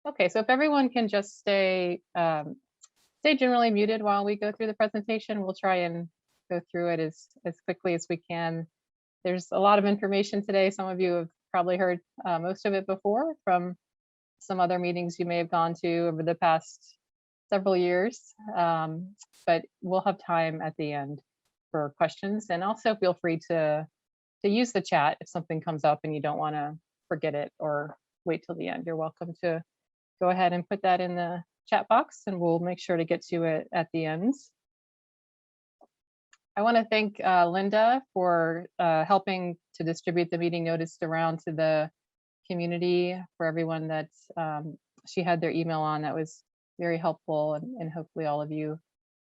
Okay, so if everyone can just stay generally muted while we go through the presentation, we'll try and go through it as quickly as we can. There's a lot of information today. Some of you have probably heard most of it before from some other meetings you may have gone to over the past several years, but we'll have time at the end for questions. And also feel free to use the chat if something comes up and you don't want to forget it or wait till the end. You're welcome to go ahead and put that in the chat box and we'll make sure to get to it at the end. I want to thank Linda for helping to distribute the meeting notice around to the community for everyone that she had their email on. That was very helpful, and hopefully all of you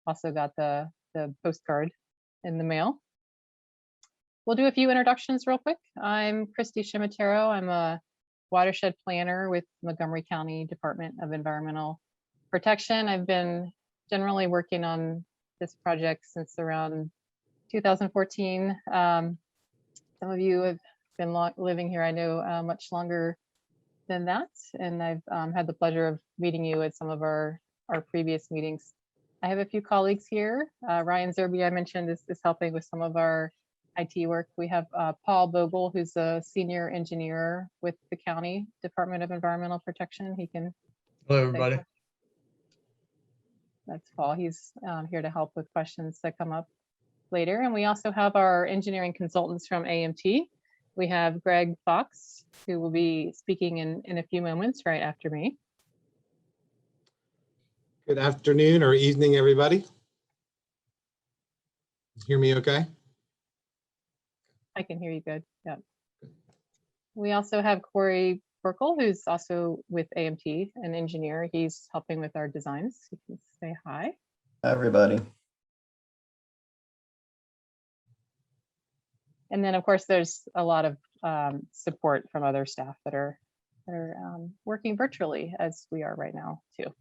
also got the postcard in the mail. We'll do a few introductions real quick. I'm Christy Shimatero. I'm a watershed planner with Montgomery County Department of Environmental Protection. I've been generally working on this project since around 2014. Some of you have been living here, I know, much longer than that, and I've had the pleasure of meeting you at some of our previous meetings. I have a few colleagues here. Ryan Zerby, I mentioned, is helping with some of our IT work. We have Paul Bogle, who's a senior engineer with the County Department of Environmental Protection. He can. Hello, everybody. That's Paul. He's here to help with questions that come up later. And we also have our engineering consultants from AMT. We have Greg Fox, who will be speaking in a few moments right after me. Good afternoon or evening, everybody. Hear me okay? I can hear you good. Yeah. We also have Corey Burkle, who's also with AMT, an engineer. He's helping with our designs. You can say hi. Hi, everybody. And then, of course, there's a lot of support from other staff that are working virtually, as we are right now, too.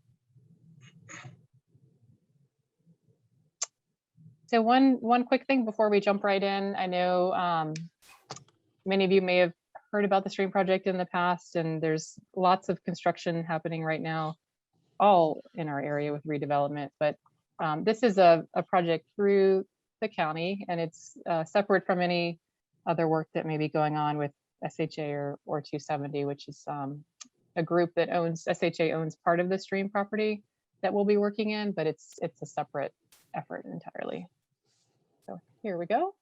So one quick thing before we jump right in. I know many of you may have heard about the stream project in the past, and there's lots of construction happening right now, all in our area with redevelopment. But this is a project through the county, and it's separate from any other work that may be going on with SHA or 270, which is a group that owns, SHA owns part of the stream property that we'll be working in, but it's a separate effort entirely. So here we go.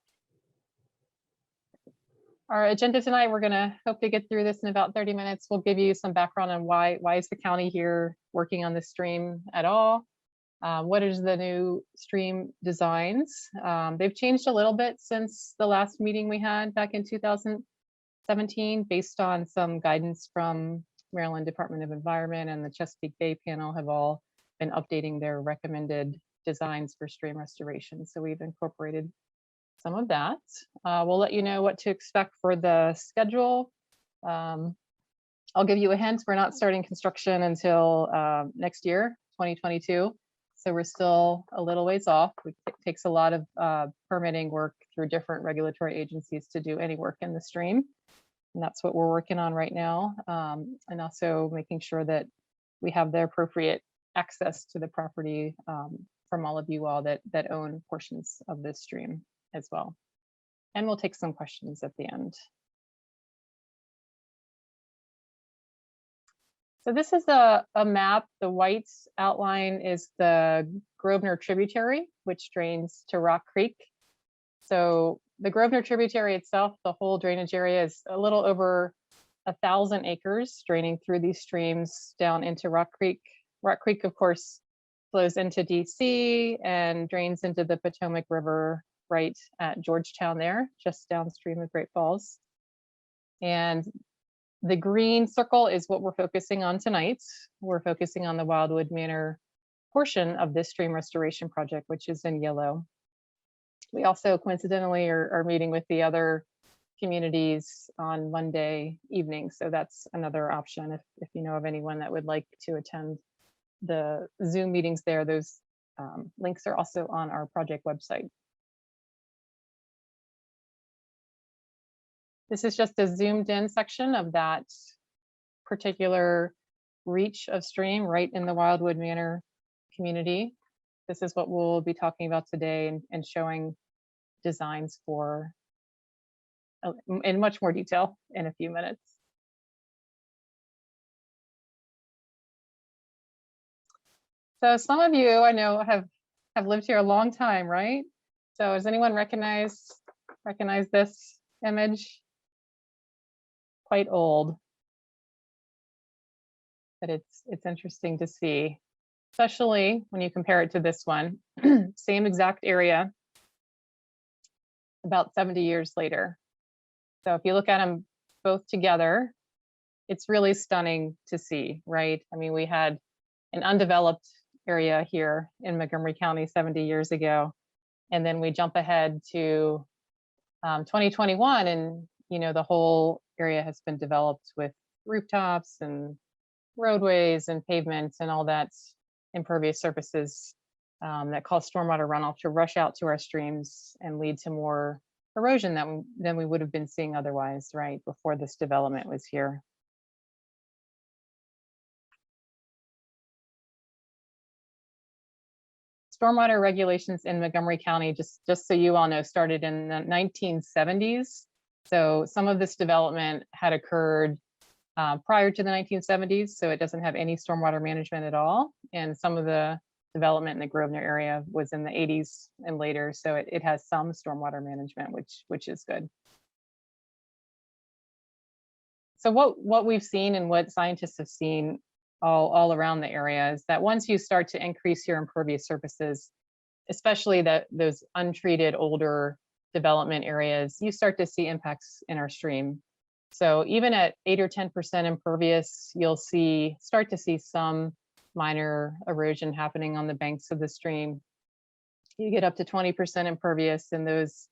Our agenda tonight, we're gonna hope to get through this in about 30 minutes. We'll give you some background on why is the county here working on this stream at all? What is the new stream designs? They've changed a little bit since the last meeting we had back in 2017, based on some guidance from Maryland Department of Environment and the Chesapeake Bay panel have all been updating their recommended designs for stream restoration. So we've incorporated some of that. We'll let you know what to expect for the schedule. I'll give you a hint. We're not starting construction until next year, 2022. So we're still a little ways off. It takes a lot of permitting work through different regulatory agencies to do any work in the stream. And that's what we're working on right now. And also making sure that we have the appropriate access to the property from all of you all that own portions of this stream as well. And we'll take some questions at the end. So this is a map. The white outline is the Grosvenor tributary, which drains to Rock Creek. So the Grosvenor tributary itself, the whole drainage area is a little over 1,000 acres draining through these streams down into Rock Creek. Rock Creek, of course, flows into DC and drains into the Potomac River right at Georgetown there, just downstream of Great Falls. And the green circle is what we're focusing on tonight. We're focusing on the Wildwood Manor portion of this stream restoration project, which is in yellow. We also coincidentally are meeting with the other communities on Monday evening. So that's another option if you know of anyone that would like to attend the Zoom meetings there. Those links are also on our project website. This is just a zoomed in section of that particular reach of stream right in the Wildwood Manor community. This is what we'll be talking about today and showing designs for in much more detail in a few minutes. So some of you I know have lived here a long time, right? So does anyone recognize this image? Quite old, but it's interesting to see, especially when you compare it to this one. Same exact area, about 70 years later. So if you look at them both together, it's really stunning to see, right? I mean, we had an undeveloped area here in Montgomery County 70 years ago, and then we jump ahead to 2021, and the whole area has been developed with rooftops and roadways and pavements and all that impervious surfaces that cause stormwater runoff to rush out to our streams and lead to more erosion than we would have been seeing otherwise, right, before this development was here. Stormwater regulations in Montgomery County, just so you all know, started in the 1970s. So some of this development had occurred prior to the 1970s, so it doesn't have any stormwater management at all. And some of the development in the Grosvenor area was in the 80s and later, so it has some stormwater management, which is good. So what we've seen and what scientists have seen all around the area is that once you start to increase your impervious surfaces, especially those untreated older development areas, you start to see impacts in our stream. So even at 8 or 10% impervious, you'll start to see some minor erosion happening on the banks of the stream. You get up to 20% impervious, and those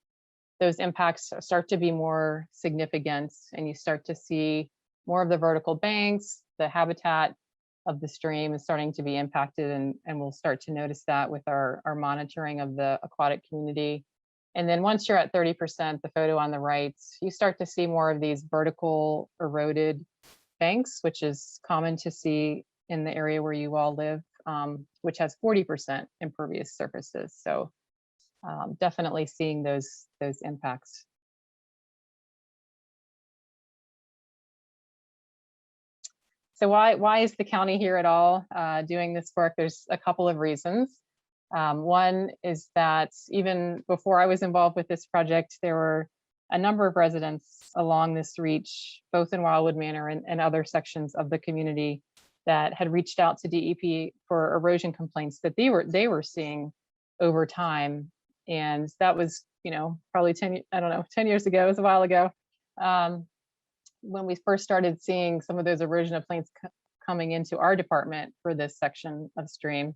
impacts start to be more significant, and you start to see more of the vertical banks. The habitat of the stream is starting to be impacted, and we'll start to notice that with our monitoring of the aquatic community. And then once you're at 30%, the photo on the right, you start to see more of these vertical eroded banks, which is common to see in the area where you all live, which has 40% impervious surfaces. So definitely seeing those impacts. So why is the county here at all doing this work? There's a couple of reasons. One is that even before I was involved with this project, there were a number of residents along this reach, both in Wildwood Manor and other sections of the community, that had reached out to DEP for erosion complaints that they were seeing over time. And that was, probably 10 years ago, it was a while ago, when we first started seeing some of those erosion complaints coming into our department for this section of stream.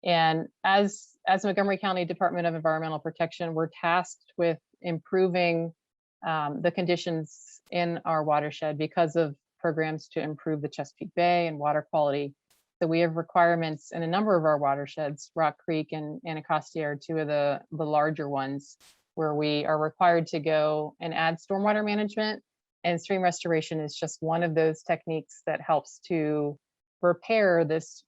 And as Montgomery County Department of Environmental Protection, we're tasked with improving the conditions in our watershed because of programs to improve the Chesapeake Bay and water quality. So we have requirements in a number of our watersheds. Rock Creek and Anacostia are two of the larger ones, where we are required to go and add stormwater management, and stream restoration is just one of those techniques that helps to repair this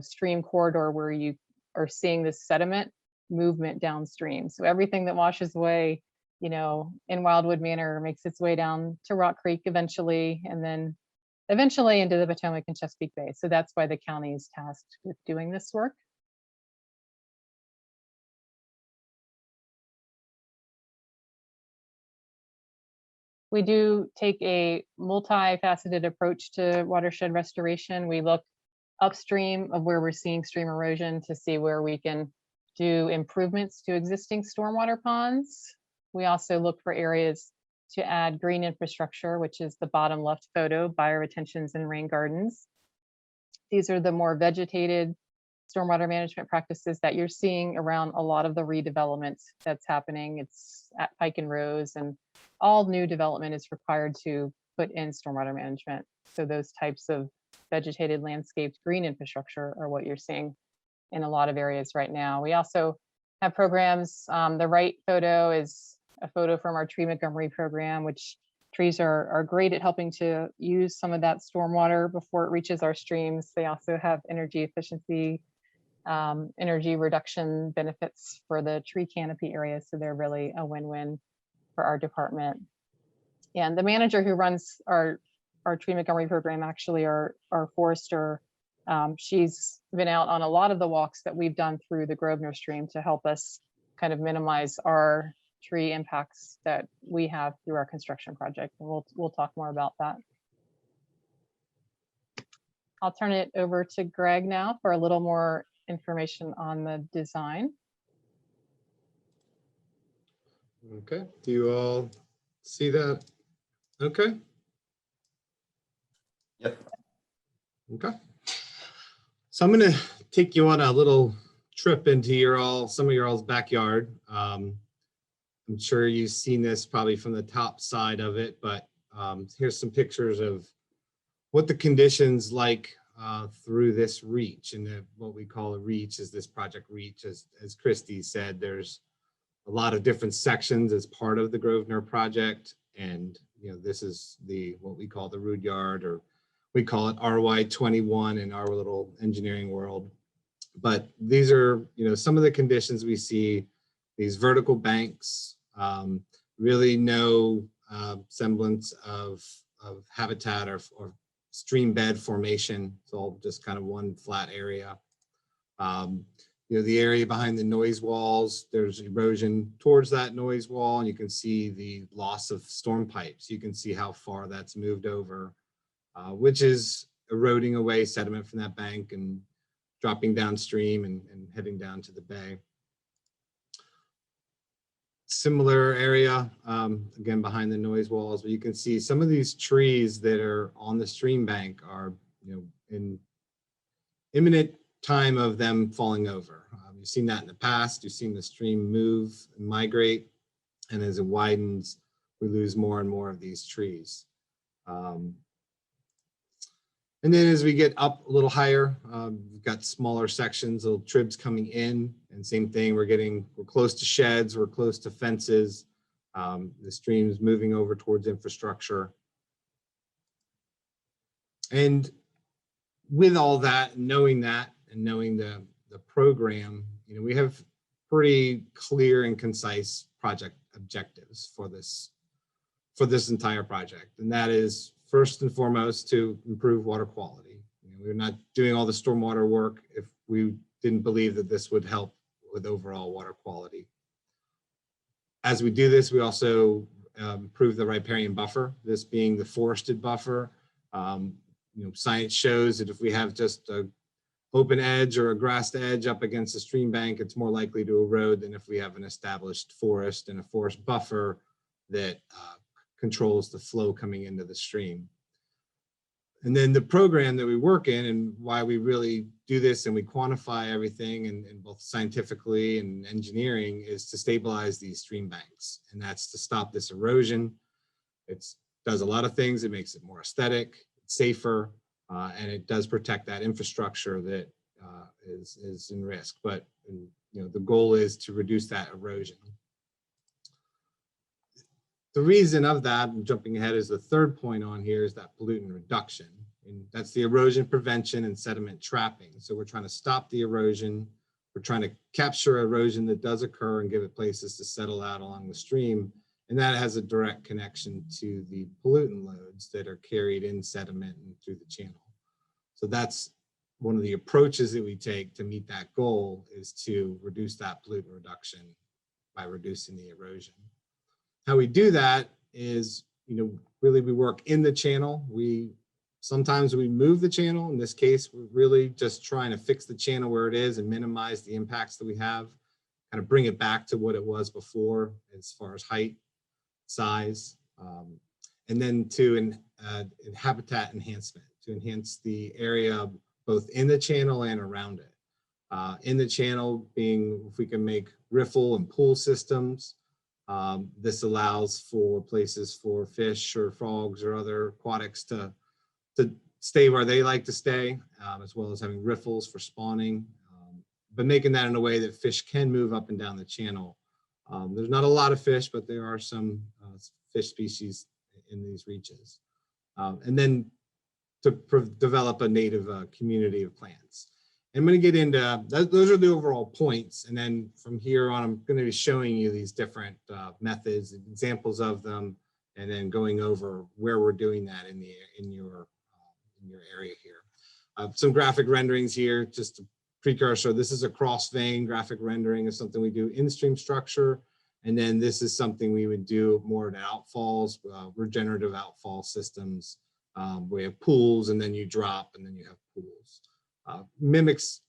stream corridor where you are seeing this sediment movement downstream. So everything that washes away, in Wildwood Manor makes its way down to Rock Creek eventually, and then eventually into the Potomac and Chesapeake Bay. So that's why the county is tasked with doing this work. We do take a multifaceted approach to watershed restoration. We look upstream of where we're seeing stream erosion to see where we can do improvements to existing stormwater ponds. We also look for areas to add green infrastructure, which is the bottom left photo, bioretentions and rain gardens. These are the more vegetated stormwater management practices that you're seeing around a lot of the redevelopment that's happening. It's at Pike and Rose, and all new development is required to put in stormwater management. So those types of vegetated landscaped green infrastructure are what you're seeing in a lot of areas right now. We also have programs. The right photo is a photo from our Tree Montgomery program, which Trees are great at helping to use some of that stormwater before it reaches our streams. They also have energy efficiency, energy reduction benefits for the tree canopy area. So they're really a win-win for our department. And the manager who runs our tree Montgomery program, actually our forester, she's been out on a lot of the walks that we've done through the Grosvenor stream to help us kind of minimize our tree impacts that we have through our construction project. And we'll talk more about that. I'll turn it over to Greg now for a little more information on the design. Okay, do you all see that? Okay. Yep. Okay. So I'm going to take you on a little trip into some of your all's backyard. I'm sure you've seen this probably from the top side of it, but here's some pictures of what the conditions like through this reach. And what we call a reach is this project reach. As Christy said, there's a lot of different sections as part of the Grosvenor project. And this is what we call the root yard, or we call it RY21 in our little engineering world. But these are some of the conditions we see. These vertical banks, really no semblance of habitat or stream bed formation. It's all just kind of one flat area. The area behind the noise walls, there's erosion towards that noise wall, and you can see the loss of storm pipes. You can see how far that's moved over, which is eroding away sediment from that bank and dropping downstream and heading down to the bay. Similar area, again, behind the noise walls, but you can see some of these trees that are on the stream bank are, in imminent time of them falling over. You've seen that in the past. You've seen the stream move and migrate, and as it widens, we lose more and more of these trees. And then as we get up a little higher, we've got smaller sections, little tribs coming in, and same thing, we're close to sheds, we're close to fences. The stream's moving over towards infrastructure. And with all that, knowing that, and knowing the program, we have pretty clear and concise project objectives for this entire project. And that is, first and foremost, to improve water quality. We're not doing all the stormwater work if we didn't believe that this would help with overall water quality. As we do this, we also improve the riparian buffer, this being the forested buffer. Science shows that if we have just an open edge or a grassed edge up against a stream bank, it's more likely to erode than if we have an established forest and a forest buffer that controls the flow coming into the stream. And then the program that we work in, and why we really do this and we quantify everything and both scientifically and engineering, is to stabilize these stream banks. And that's to stop this erosion. It does a lot of things. It makes it more aesthetic, it's safer, and it does protect that infrastructure that is in risk. But the goal is to reduce that erosion. The reason of that, I'm jumping ahead, is the third point on here, is that pollutant reduction. And that's the erosion prevention and sediment trapping. So we're trying to stop the erosion. We're trying to capture erosion that does occur and give it places to settle out along the stream. And that has a direct connection to the pollutant loads that are carried in sediment and through the channel. So that's one of the approaches that we take to meet that goal, is to reduce that pollutant reduction by reducing the erosion. How we do that is, really we work in the channel. Sometimes we move the channel. In this case, we're really just trying to fix the channel where it is and minimize the impacts that we have, kind of bring it back to what it was before as far as height, size, and then to habitat enhancement, to enhance the area both in the channel and around it. In the channel being, if we can make riffle and pool systems. This allows for places for fish or frogs or other aquatics to stay where they like to stay, as well as having riffles for spawning, but making that in a way that fish can move up and down the channel. There's not a lot of fish, but there are some fish species in these reaches. And then to develop a native community of plants. I'm going to get into those are the overall points, and then from here on, I'm going to be showing you these different methods, examples of them, and then going over where we're doing that in your area here. Some graphic renderings here, just a precursor. This is a cross vein graphic rendering of something we do in stream structure, and then this is something we would do more at outfalls, regenerative outfall systems. We have pools, and then you drop, and then you have pools. Mimics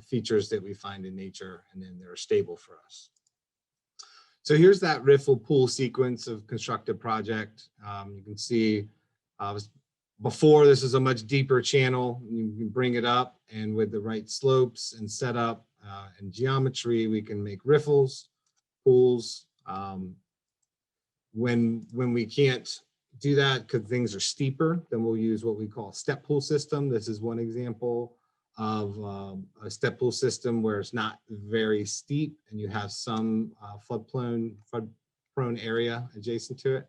features that we find in nature, and then they're stable for us. So here's that riffle pool sequence of constructed project. You can see before, this is a much deeper channel. You can bring it up, and with the right slopes and setup and geometry, we can make riffles, pools. When we can't do that because things are steeper, then we'll use what we call a step pool system. This is one example of a step pool system where it's not very steep and you have some flood-prone area adjacent to it.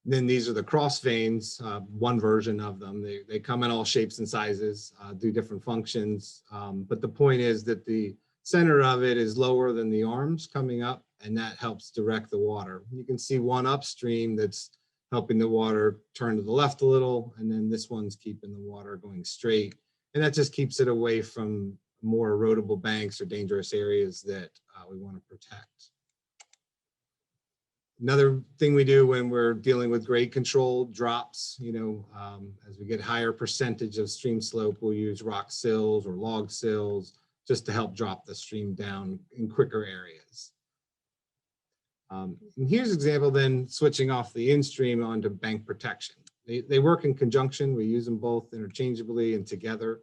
Then these are the cross veins, one version of them. They come in all shapes and sizes, do different functions. But the point is that the center of it is lower than the arms coming up, and that helps direct the water. You can see one upstream that's helping the water turn to the left a little, and then this one's keeping the water going straight. And that just keeps it away from more erodible banks or dangerous areas that we want to protect. Another thing we do when we're dealing with grade control drops, as we get higher percentage of stream slope, we'll use rock sills or log sills just to help drop the stream down in quicker areas. And here's an example then switching off the in-stream onto bank protection. They work in conjunction. We use them both interchangeably and together.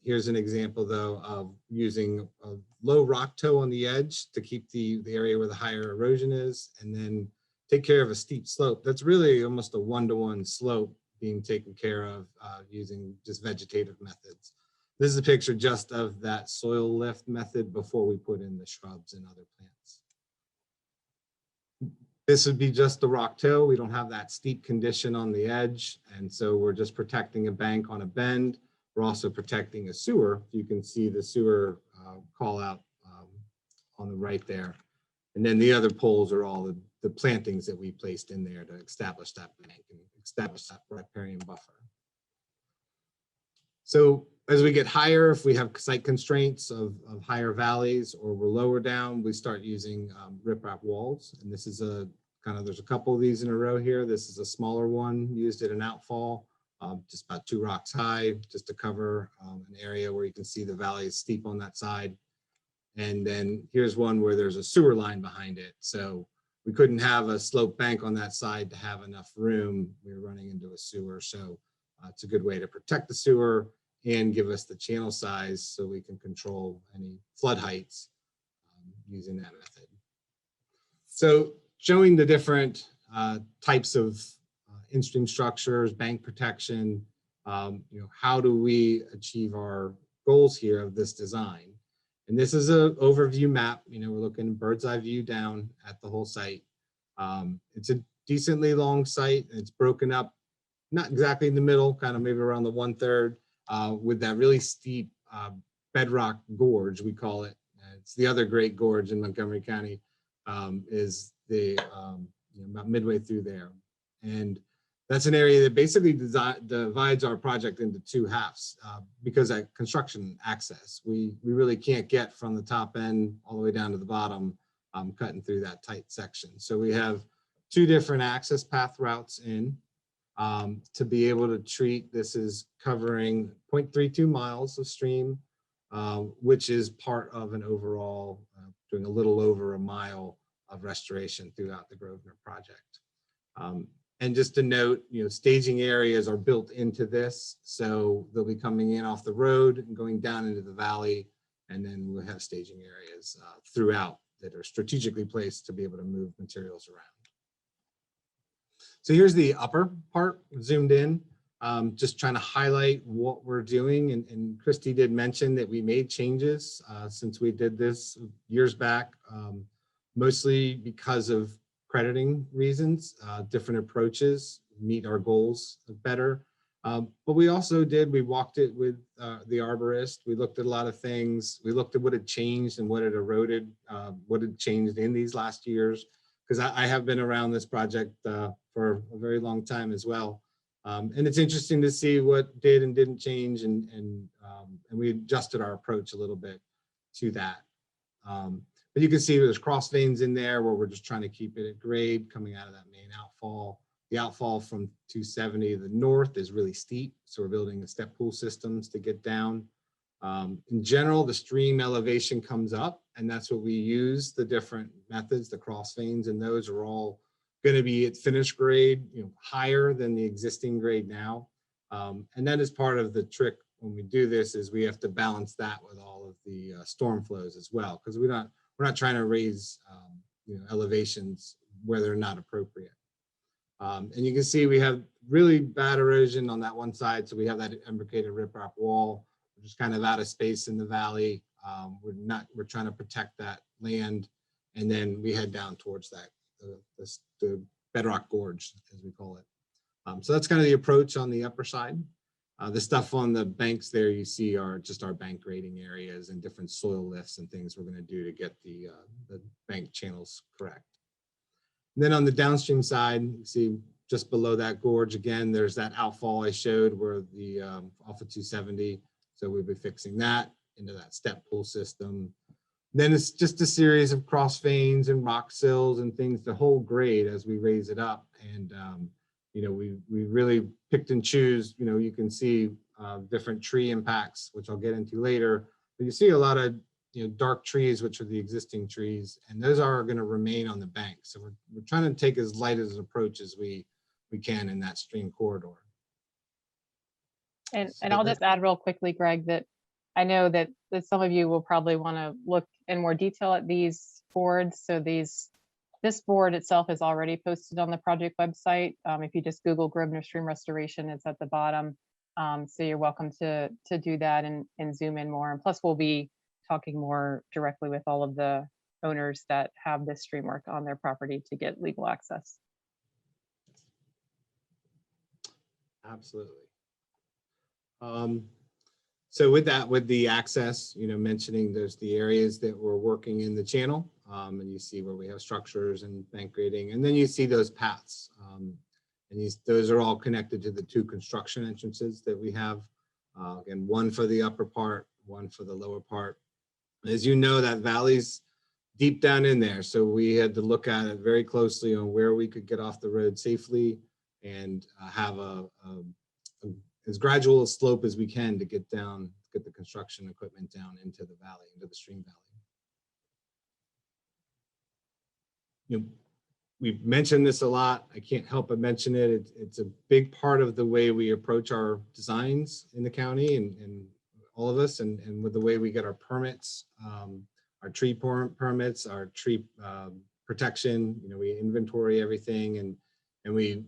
Here's an example though of using a low rock toe on the edge to keep the area where the higher erosion is, and then take care of a steep slope. That's really almost a one-to-one slope being taken care of using just vegetative methods. This is a picture just of that soil lift method before we put in the shrubs and other plants. This would be just the rock toe. We don't have that steep condition on the edge, and so we're just protecting a bank on a bend. We're also protecting a sewer. You can see the sewer call out on the right there. And then the other poles are all the plantings that we placed in there to establish that bank and establish that riparian buffer. So as we get higher, if we have site constraints of higher valleys or we're lower down, we start using riprap walls. And this is there's a couple of these in a row here. This is a smaller one used at an outfall, just about 2 rocks high, just to cover an area where you can see the valley is steep on that side. And then here's one where there's a sewer line behind it. So we couldn't have a slope bank on that side to have enough room. We were running into a sewer. So it's a good way to protect the sewer and give us the channel size so we can control any flood heights using that method. So showing the different types of in-stream structures, bank protection, how do we achieve our goals here of this design? And this is an overview map. We're looking bird's eye view down at the whole site. It's a decently long site, and it's broken up, not exactly in the middle, kind of maybe around the 1/3, with that really steep bedrock gorge, we call it. It's the other great gorge in Montgomery County, is the about midway through there. And that's an area that basically divides our project into 2 halves because of construction access. We really can't get from the top end all the way down to the bottom, cutting through that tight section. So we have 2 different access path routes in to be able to treat. This is covering 0.32 miles of stream, which is part of an overall doing a little over a mile of restoration throughout the Grosvenor project. And just to note, staging areas are built into this. So they'll be coming in off the road and going down into the valley. And then we'll have staging areas throughout that are strategically placed to be able to move materials around. So here's the upper part zoomed in, just trying to highlight what we're doing. And Christy did mention that we made changes since we did this years back, mostly because of crediting reasons, different approaches meet our goals better. But we also we walked it with the arborist. We looked at a lot of things. We looked at what had changed and what had eroded, what had changed in these last years. Because I have been around this project for a very long time as well. And it's interesting to see what did and didn't change, and we adjusted our approach a little bit to that. But you can see there's cross veins in there where we're just trying to keep it at grade coming out of that main outfall. The outfall from 270 to the north is really steep, so we're building the step pool systems to get down. In general, the stream elevation comes up, and that's what we use, the different methods, the cross veins, and those are all going to be at finished grade, higher than the existing grade now. And that is part of the trick when we do this, is we have to balance that with all of the storm flows as well, because we're not trying to raise elevations where they're not appropriate. And you can see we have really bad erosion on that one side. So we have that imbricated riprap wall. We're just kind of out of space in the valley. We're trying to protect that land. And then we head down towards that, the bedrock gorge, as we call it. So that's kind of the approach on the upper side. The stuff on the banks there you see are just our bank grading areas and different soil lifts and things we're going to do to get the bank channels correct. And then on the downstream side, you see just below that gorge again, there's that outfall I showed where the off of 270. So we'll be fixing that into that step pool system. Then it's just a series of cross veins and rock sills and things to hold grade as we raise it up. And we really picked and choose. You can see different tree impacts, which I'll get into later. But you see a lot of dark trees, which are the existing trees, and those are going to remain on the bank. So we're trying to take as light as an approach as we can in that stream corridor. And I'll just add real quickly, Greg, that I know that some of you will probably want to look in more detail at these boards. So this board itself is already posted on the project website. If you just Google Grosvenor Stream Restoration, it's at the bottom. So you're welcome to do that and zoom in more. And plus, we'll be talking more directly with all of the owners that have this stream work on their property to get legal access. Absolutely. So with the access, mentioning there's the areas that we're working in the channel, and you see where we have structures and bank grading, and then you see those paths, and those are all connected to the two construction entrances that we have. Again, one for the upper part, one for the lower part. As you know, that valley's deep down in there, so we had to look at it very closely on where we could get off the road safely and have as gradual a slope as we can to get the construction equipment down into the valley, into the stream valley. We've mentioned this a lot. I can't help but mention it. It's a big part of the way we approach our designs in the county and all of us, and with the way we get our permits, our tree permits, our tree protection. We inventory everything, and we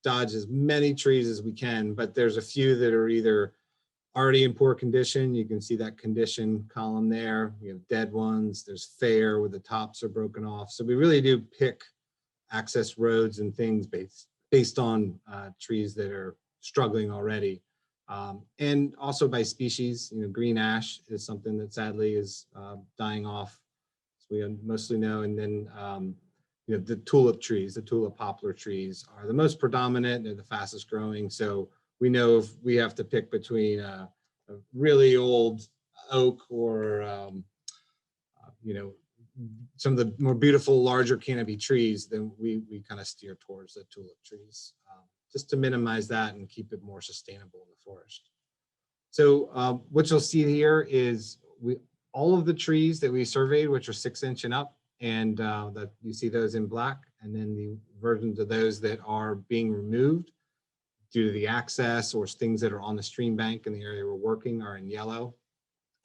dodge as many trees as we can, but there's a few that are either already in poor condition. You can see that condition column there. We have dead ones. There's fair where the tops are broken off. So we really do pick access roads and things based on trees that are struggling already. And also by species. Green ash is something that sadly is dying off, as we mostly know. And then the tulip trees, the tulip poplar trees are the most predominant. They're the fastest growing. So we know if we have to pick between a really old oak or some of the more beautiful, larger canopy trees, then we kind of steer towards the tulip trees, just to minimize that and keep it more sustainable in the forest. So what you'll see here is all of the trees that we surveyed, which are 6-inch and up, and that you see those in black, and then the versions of those that are being removed due to the access or things that are on the stream bank in the area we're working are in yellow.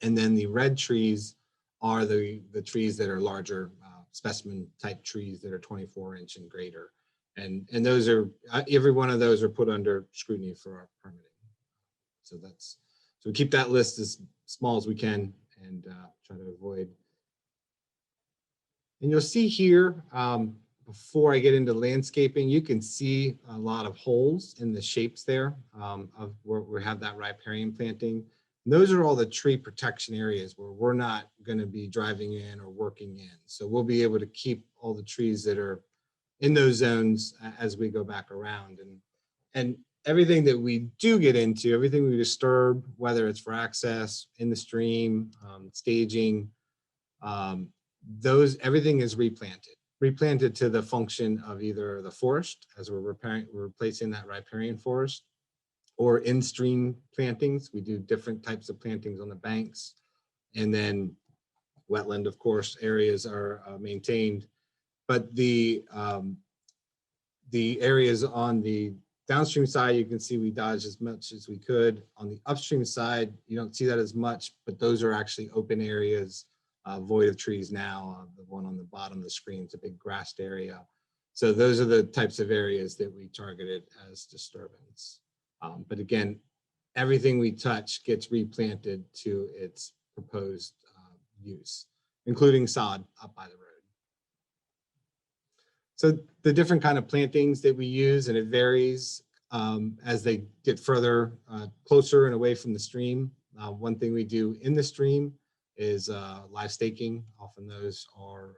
And then the red trees are the trees that are larger specimen type trees that are 24-inch and greater. And those are, every one of those are put under scrutiny for our permitting. So we keep that list as small as we can and try to avoid. And you'll see here, before I get into landscaping, you can see a lot of holes in the shapes there of where we have that riparian planting. And those are all the tree protection areas where we're not going to be driving in or working in. So we'll be able to keep all the trees that are in those zones as we go back around. And everything that we do get into, everything we disturb, whether it's for access, in the stream, staging, everything is replanted to the function of either the forest, as we're replacing that riparian forest, or in-stream plantings. We do different types of plantings on the banks, and then wetland, of course, areas are maintained. But the areas on the downstream side, you can see we dodged as much as we could. On the upstream side, you don't see that as much, but those are actually open areas, void of trees now. The one on the bottom of the screen is a big grassed area. So those are the types of areas that we targeted as disturbance. But again, everything we touch gets replanted to its proposed use, including sod up by the road. So the different kind of plantings that we use, and it varies as they get further closer and away from the stream. One thing we do in the stream is live staking. Often those are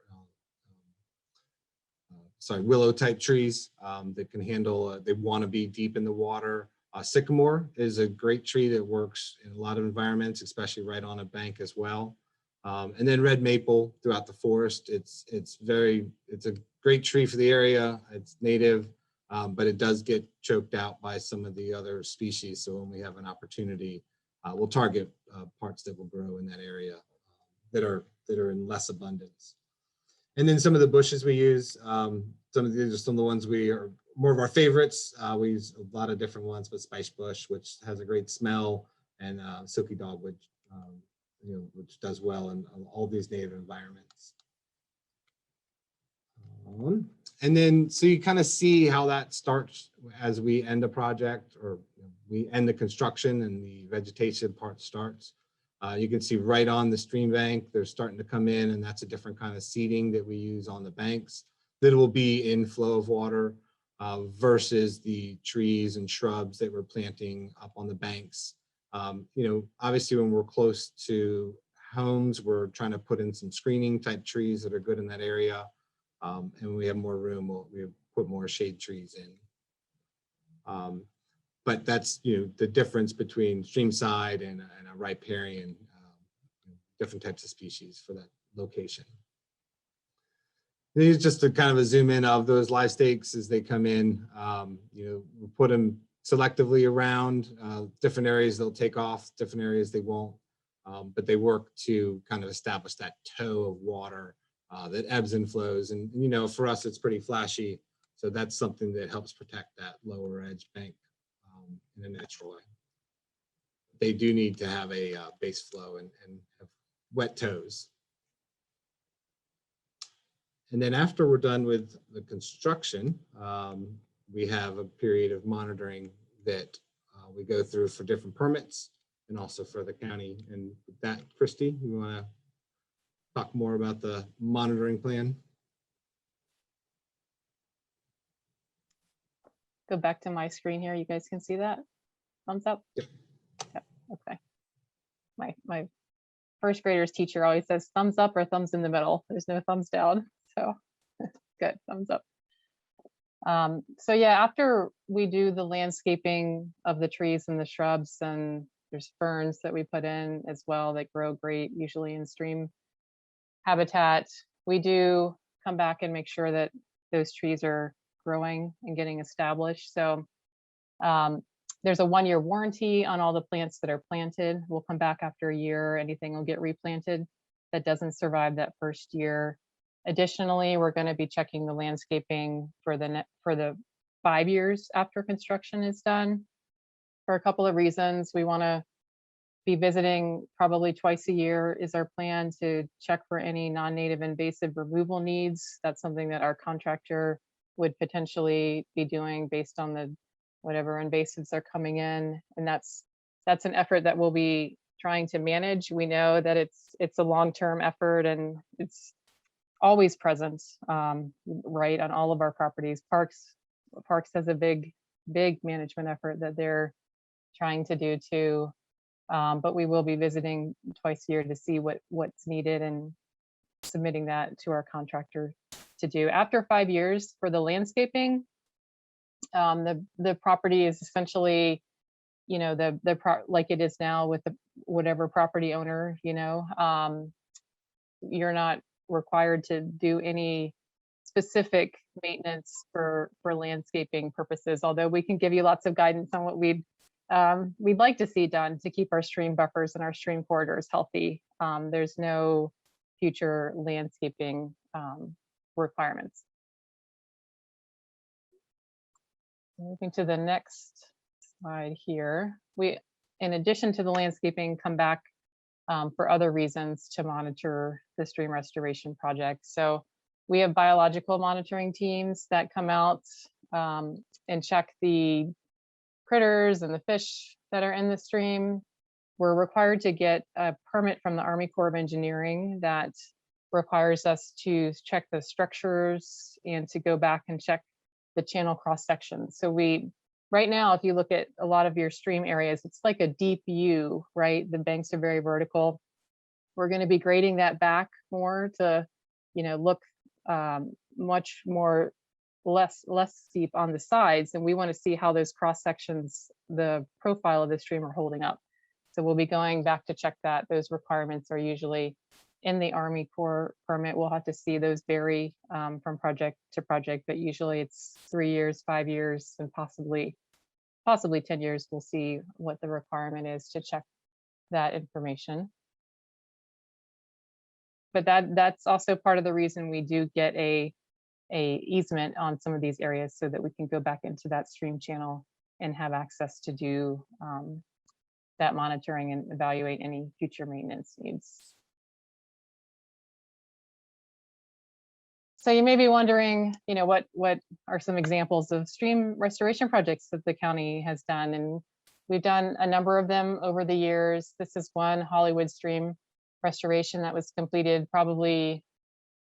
willow type trees that can handle, they want to be deep in the water. Sycamore is a great tree that works in a lot of environments, especially right on a bank as well. And then red maple throughout the forest. It's a great tree for the area. It's native, but it does get choked out by some of the other species. So when we have an opportunity, we'll target parts that will grow in that area that are in less abundance. And then some of the bushes we use, some of the ones we are more of our favorites. We use a lot of different ones, but spice bush, which has a great smell, and silky dogwood, which does well in all these native environments. And then, so you kind of see how that starts as we end a project, or we end the construction and the vegetation part starts. You can see right on the stream bank, they're starting to come in, and that's a different kind of seeding that we use on the banks that will be in flow of water versus the trees and shrubs that we're planting up on the banks. Obviously when we're close to homes, we're trying to put in some screening type trees that are good in that area. And when we have more room, we'll put more shade trees in. But that's, the difference between streamside and a riparian, different types of species for that location. This is just a kind of a zoom in of those live stakes as they come in. We put them selectively around different areas they'll take off, different areas they won't, but they work to kind of establish that toe of water that ebbs and flows. And for us, it's pretty flashy. So that's something that helps protect that lower edge bank in a natural way. They do need to have a base flow and have wet toes. And then after we're done with the construction, we have a period of monitoring that we go through for different permits and also for the county. And with that, Christy, you want to talk more about the monitoring plan? Go back to my screen here. You guys can see that. Thumbs up. Yep. Yep. Okay. My first grader's teacher always says thumbs up or thumbs in the middle. There's no thumbs down. So good, thumbs up. So yeah, after we do the landscaping of the trees and the shrubs, and there's ferns that we put in as well that grow great, usually in stream habitat, we do come back and make sure that those trees are growing and getting established. So there's a 1-year warranty on all the plants that are planted. We'll come back after a year, anything will get replanted that doesn't survive that first year. Additionally, we're going to be checking the landscaping for the 5 years after construction is done for a couple of reasons. We want to be visiting probably twice a year is our plan, to check for any non-native invasive removal needs. That's something that our contractor would potentially be doing based on the whatever invasives are coming in, and that's an effort that we'll be trying to manage. We know that it's a long-term effort, and it's always present, right, on all of our properties. Parks has a big management effort that they're trying to do too. But we will be visiting twice a year to see what's needed and submitting that to our contractor to do. After 5 years for the landscaping, the property is essentially, you know, like it is now with the whatever property owner, you know, you're not required to do any specific maintenance for landscaping purposes, although we can give you lots of guidance on what we'd like to see done to keep our stream buffers and our stream corridors healthy. There's no future landscaping requirements. Moving to the next slide here, we, in addition to the landscaping, come back for other reasons to monitor the stream restoration project. So we have biological monitoring teams that come out and check the critters and the fish that are in the stream. We're required to get a permit from the Army Corps of Engineering that requires us to check the structures and to go back and check the channel cross sections. So right now, if you look at a lot of your stream areas, it's like a deep U, right? The banks are very vertical. We're going to be grading that back more to, you know, look much more less steep on the sides, and we want to see how those cross sections, the profile of the stream, are holding up. So we'll be going back to check that. Those requirements are usually in the Army Corps permit. We'll have to see those vary from project to project, but usually it's 3 years, 5 years, and possibly 10 years. We'll see what the requirement is to check that information. But that's also part of the reason we do get a easement on some of these areas, so that we can go back into that stream channel and have access to do that monitoring and evaluate any future maintenance needs. So you may be wondering, you know, what are some examples of stream restoration projects that the county has done? And we've done a number of them over the years. This is one, Hollywood stream restoration, that was completed probably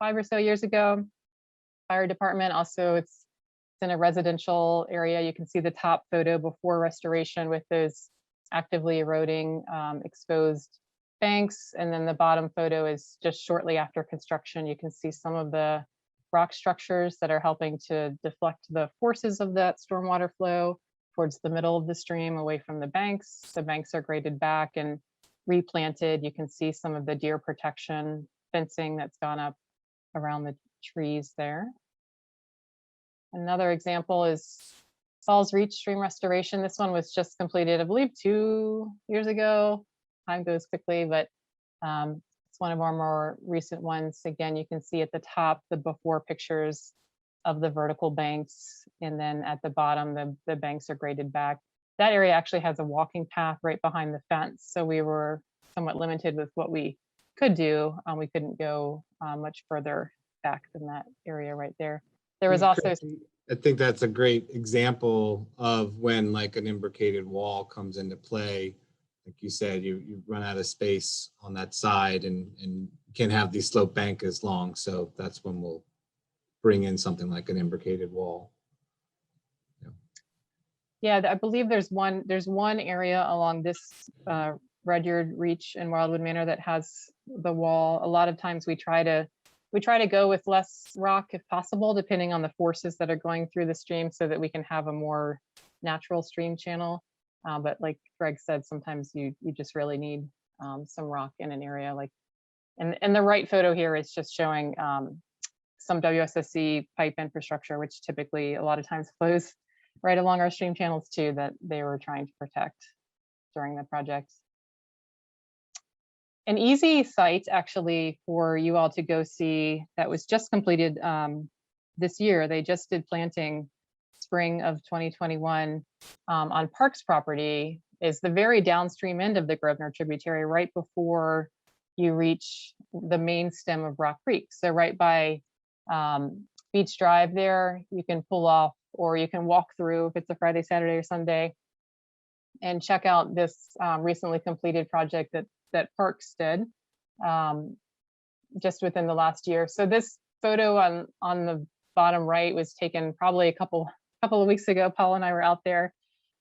5 or so years ago. Fire department, also it's in a residential area. You can see the top photo before restoration with those actively eroding exposed banks, and then the bottom photo is just shortly after construction. You can see some of the rock structures that are helping to deflect the forces of that stormwater flow towards the middle of the stream, away from the banks. The banks are graded back and replanted. You can see some of the deer protection fencing that's gone up around the trees there. Another example is Falls Reach stream restoration. This one was just completed, I believe, 2 years ago. Time goes quickly, but it's one of our more recent ones. Again, you can see at the top the before pictures of the vertical banks, and then at the bottom the banks are graded back. That area actually has a walking path right behind the fence, so we were somewhat limited with what we could do. We couldn't go much further back than that area right there. There was also, I think that's a great example of when like an imbricated wall comes into play. Like you said, you run out of space on that side and can't have the slope bank as long. So that's when we'll bring in something like an imbricated wall. Yeah, I believe there's one area along this Rudyard Reach and Wildwood Manor that has the wall. A lot of times we try to go with less rock if possible, depending on the forces that are going through the stream, so that we can have a more natural stream channel. But like Greg said, sometimes you just really need some rock in an area like, and the right photo here is just showing some WSSC pipe infrastructure, which typically a lot of times flows right along our stream channels too, that they were trying to protect during the project. An easy site actually for you all to go see that was just completed this year. They just did planting spring of 2021 on Parks property, is the very downstream end of the Grosvenor tributary, right before you reach the main stem of Rock Creek. So right by Beach Drive there, you can pull off, or you can walk through if it's a Friday, Saturday, or Sunday, and check out this recently completed project that Parks did. just within the last year. So this photo on the bottom right was taken probably a couple of weeks ago. Paul and I were out there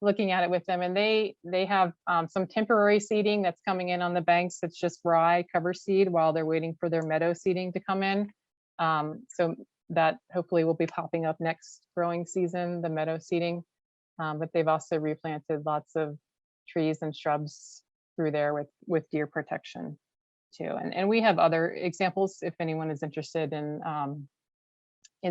looking at it with them, and they have some temporary seeding that's coming in on the banks. It's just rye cover seed while they're waiting for their meadow seeding to come in. So that hopefully will be popping up next growing season, the meadow seeding. But they've also replanted lots of trees and shrubs through there with deer protection too. And we have other examples if anyone is interested in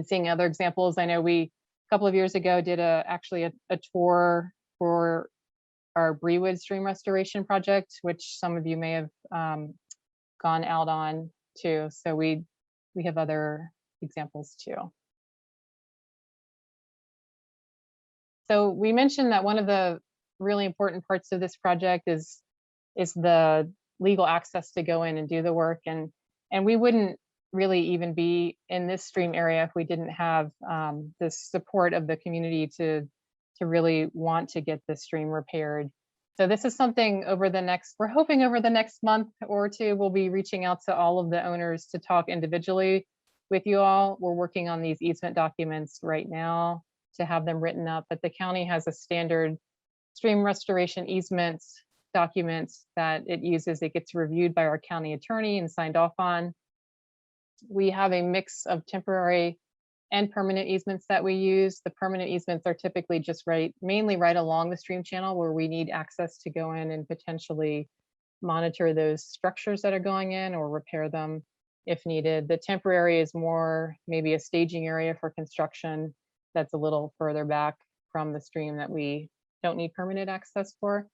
seeing other examples. I know we a couple of years ago did actually a tour for our Brewood stream restoration project, which some of you may have gone out on too. So we have other examples too. So we mentioned that one of the really important parts of this project is the legal access to go in and do the work, and we wouldn't really even be in this stream area if we didn't have the support of the community to really want to get the stream repaired. So this is something we're hoping over the next month or two, we'll be reaching out to all of the owners to talk individually with you all. We're working on these easement documents right now to have them written up, but the county has a standard stream restoration easements documents that it uses. It gets reviewed by our county attorney and signed off on. We have a mix of temporary and permanent easements that we use. The permanent easements are typically just mainly right along the stream channel where we need access to go in and potentially monitor those structures that are going in or repair them if needed. The temporary is more maybe a staging area for construction that's a little further back from the stream that we don't need permanent access for.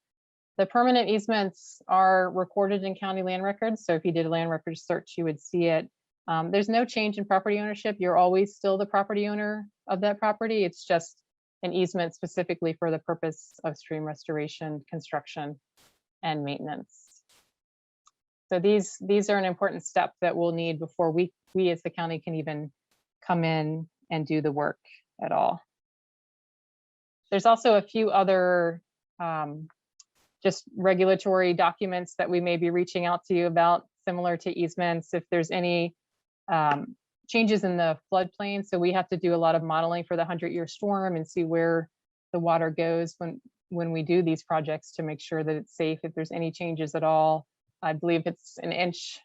The permanent easements are recorded in county land records. So if you did a land records search, you would see it. There's no change in property ownership. You're always still the property owner of that property. It's just an easement specifically for the purpose of stream restoration, construction, and maintenance. So these are an important step that we'll need before we as the county can even come in and do the work at all. There's also a few other just regulatory documents that we may be reaching out to you about, similar to easements. If there's any changes in the floodplain, so we have to do a lot of modeling for the 100-year storm and see where the water goes when we do these projects to make sure that it's safe. If there's any changes at all, I believe it's an inch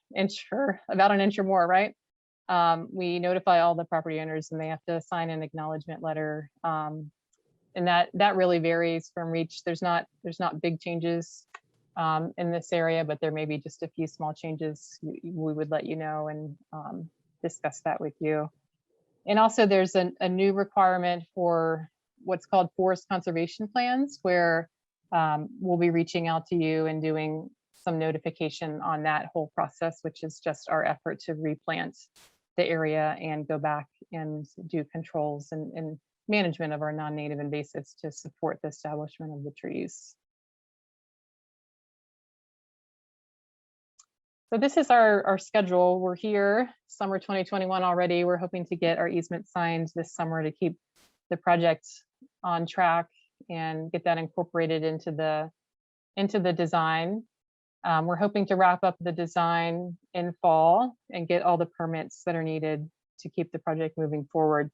or about an inch or more, right? We notify all the property owners and they have to sign an acknowledgement letter. And that really varies from reach. There's not big changes in this area, but there may be just a few small changes. We would let you know and discuss that with you. And also there's a new requirement for what's called forest conservation plans, where we'll be reaching out to you and doing some notification on that whole process, which is just our effort to replant the area and go back and do controls and management of our non-native invasives to support the establishment of the trees. So this is our schedule. We're here summer 2021 already. We're hoping to get our easement signed this summer to keep the project on track and get that incorporated into the design. We're hoping to wrap up the design in fall and get all the permits that are needed to keep the project moving forward.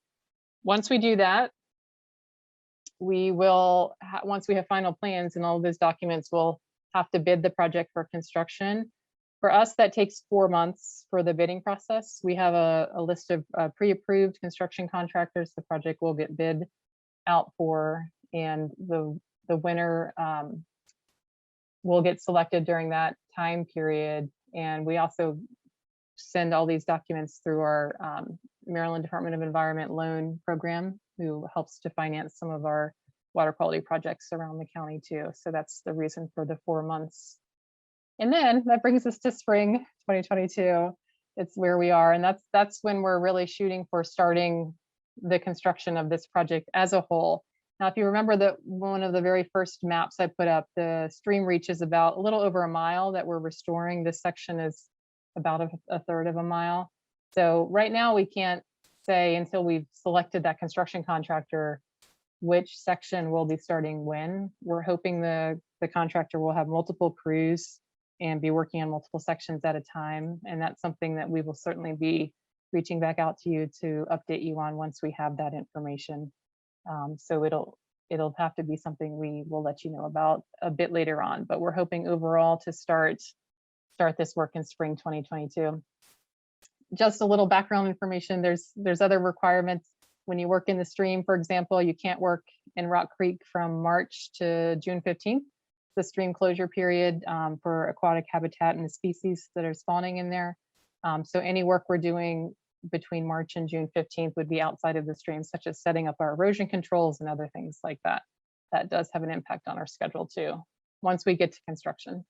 Once we do that, we will, once we have final plans and all of those documents, we'll have to bid the project for construction. For us, that takes 4 months for the bidding process. We have a list of pre-approved construction contractors the project will get bid out for, and the winner will get selected during that time period. And we also send all these documents through our Maryland Department of Environment loan program, who helps to finance some of our water quality projects around the county too. So that's the reason for the 4 months. And then that brings us to spring 2022. It's where we are. And that's when we're really shooting for starting the construction of this project as a whole. Now, if you remember that one of the very first maps I put up, the stream reach is about a little over a mile that we're restoring. This section is about a third of a mile. So right now we can't say until we've selected that construction contractor which section will be starting when. We're hoping the contractor will have multiple crews and be working on multiple sections at a time. And that's something that we will certainly be reaching back out to you to update you on once we have that information. So it'll have to be something we will let you know about a bit later on, but we're hoping overall to start this work in spring 2022. Just a little background information. There's other requirements when you work in the stream. For example, you can't work in Rock Creek from March to June 15th, the stream closure period for aquatic habitat and the species that are spawning in there. So any work we're doing between March and June 15th would be outside of the stream, such as setting up our erosion controls and other things like that. That does have an impact on our schedule too, once we get to construction.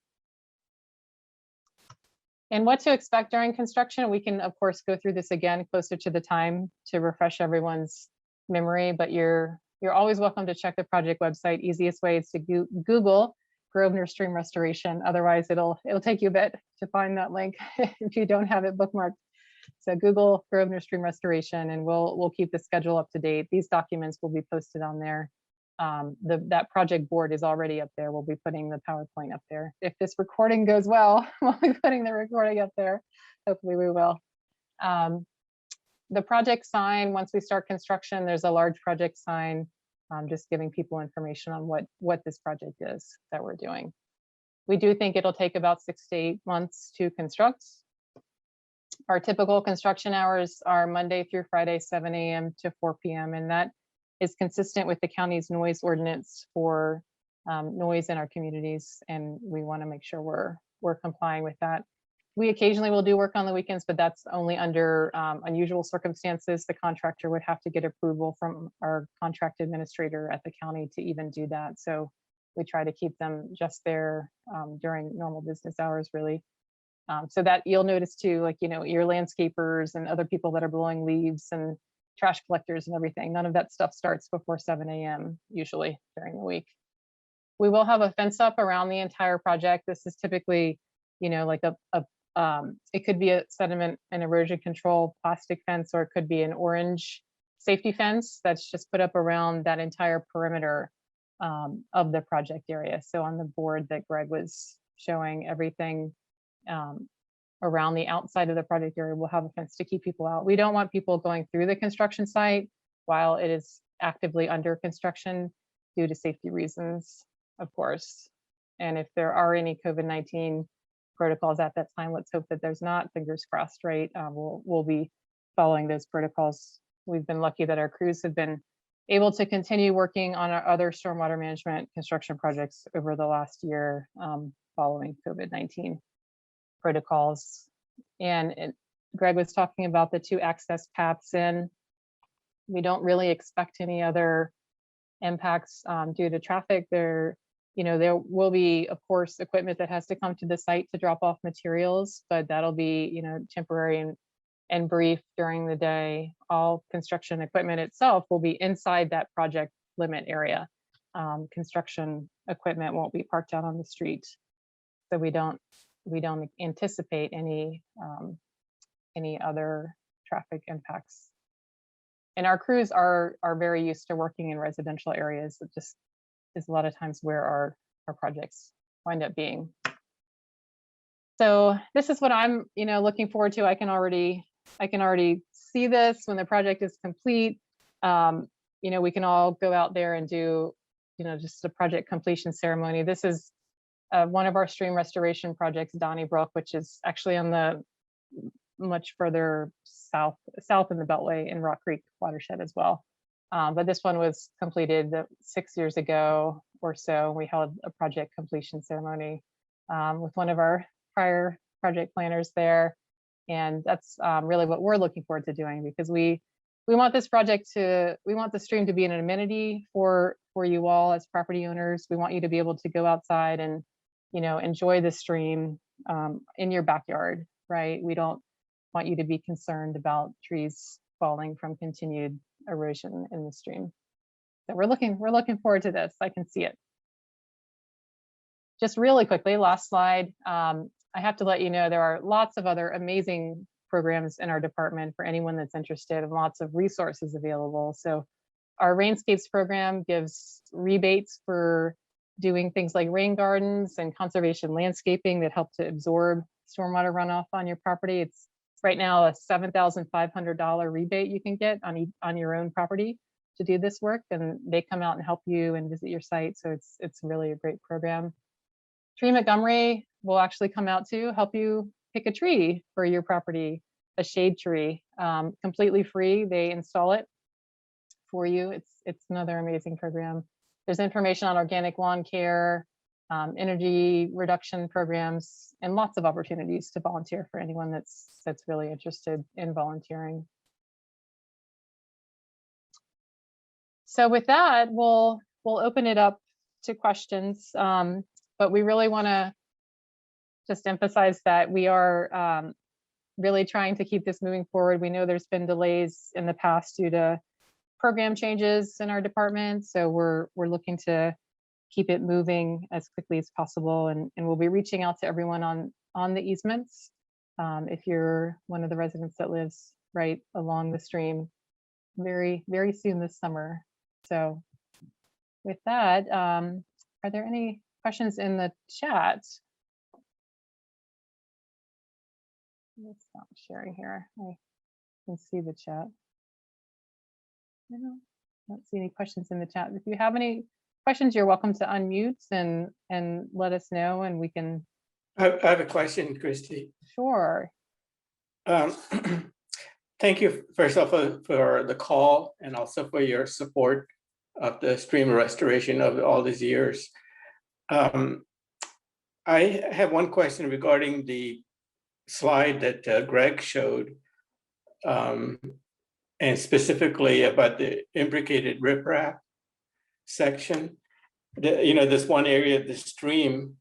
And what to expect during construction, we can of course go through this again closer to the time to refresh everyone's memory, but you're always welcome to check the project website. Easiest way is to Google Grosvenor Stream Restoration. Otherwise it'll take you a bit to find that link if you don't have it bookmarked. So Google Grosvenor Stream Restoration and we'll keep the schedule up to date. These documents will be posted on there. That project board is already up there. We'll be putting the PowerPoint up there. If this recording goes well, we'll be putting the recording up there. Hopefully we will. The project sign, once we start construction, there's a large project sign, just giving people information on what this project is that we're doing. We do think it'll take about 6 to 8 months to construct. Our typical construction hours are Monday through Friday, 7 a.m. to 4 p.m. and that is consistent with the county's noise ordinance for noise in our communities, and we want to make sure we're complying with that. We occasionally will do work on the weekends, but that's only under unusual circumstances. The contractor would have to get approval from our contract administrator at the county to even do that. So we try to keep them just there during normal business hours, really. So that you'll notice too, like, your landscapers and other people that are blowing leaves and trash collectors and everything. None of that stuff starts before 7 a.m. usually during the week. We will have a fence up around the entire project. This is typically, like it could be a sediment and erosion control plastic fence, or it could be an orange safety fence that's just put up around that entire perimeter of the project area. So on the board that Greg was showing, everything around the outside of the project area will have a fence to keep people out. We don't want people going through the construction site while it is actively under construction due to safety reasons, of course. And if there are any COVID-19 protocols at that time, let's hope that there's not, fingers crossed, right? We'll be following those protocols. We've been lucky that our crews have been able to continue working on our other stormwater management construction projects over the last year following COVID-19 protocols. And Greg was talking about the 2 access paths in. We don't really expect any other impacts due to traffic. There will be, of course, equipment that has to come to the site to drop off materials, but that'll be, temporary and brief during the day. All construction equipment itself will be inside that project limit area. Construction equipment won't be parked out on the street. So we don't anticipate any other traffic impacts. And our crews are very used to working in residential areas. It just is a lot of times where our projects wind up being. So this is what I'm looking forward to. I can already see this when the project is complete. We can all go out there and do just a project completion ceremony. This is one of our stream restoration projects, Donnybrook, which is actually on the much further south in the Beltway in Rock Creek watershed as well. But this one was completed 6 years ago or so. We held a project completion ceremony with one of our prior project planners there. And that's really what we're looking forward to doing, because we want this project we want the stream to be an amenity for you all as property owners. We want you to be able to go outside and enjoy the stream in your backyard, right? We don't want you to be concerned about trees falling from continued erosion in the stream. So we're looking forward to this. I can see it. Just really quickly, last slide. I have to let you know there are lots of other amazing programs in our department for anyone that's interested, and lots of resources available. So our Rainscapes program gives rebates for doing things like rain gardens and conservation landscaping that help to absorb stormwater runoff on your property. It's right now a $7,500 rebate you can get on your own property to do this work, and they come out and help you and visit your site. So it's really a great program. Tree Montgomery will actually come out to help you pick a tree for your property, a shade tree, completely free. They install it for you. It's another amazing program. There's information on organic lawn care, energy reduction programs, and lots of opportunities to volunteer for anyone that's really interested in volunteering. So with that, we'll open it up to questions, but we really want to just emphasize that we are really trying to keep this moving forward. We know there's been delays in the past due to program changes in our department, so we're looking to keep it moving as quickly as possible, and we'll be reaching out to everyone on the easements. If you're one of the residents that lives right along the stream, very soon this summer. So with that, are there any questions in the chat? Let's stop sharing here. I can see the chat. I don't see any questions in the chat. If you have any questions, you're welcome to unmute and let us know, and we can. I have a question, Christy. Sure. Thank you, first of all, for the call and also for your support of the stream restoration of all these years. I have one question regarding the slide that Greg showed, and specifically about the imbricated riprap section. This one area of the stream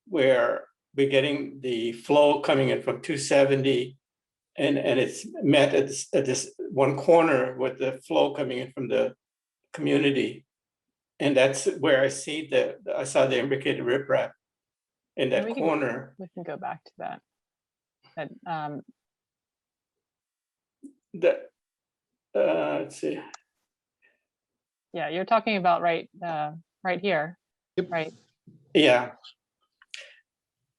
where we're getting the flow coming in from 270, and it's met at this one corner with the flow coming in from the community, and that's where I saw the imbricated riprap in that corner. We can go back to that. Let's see. Yeah, you're talking about right here. Yep. Right. Yeah.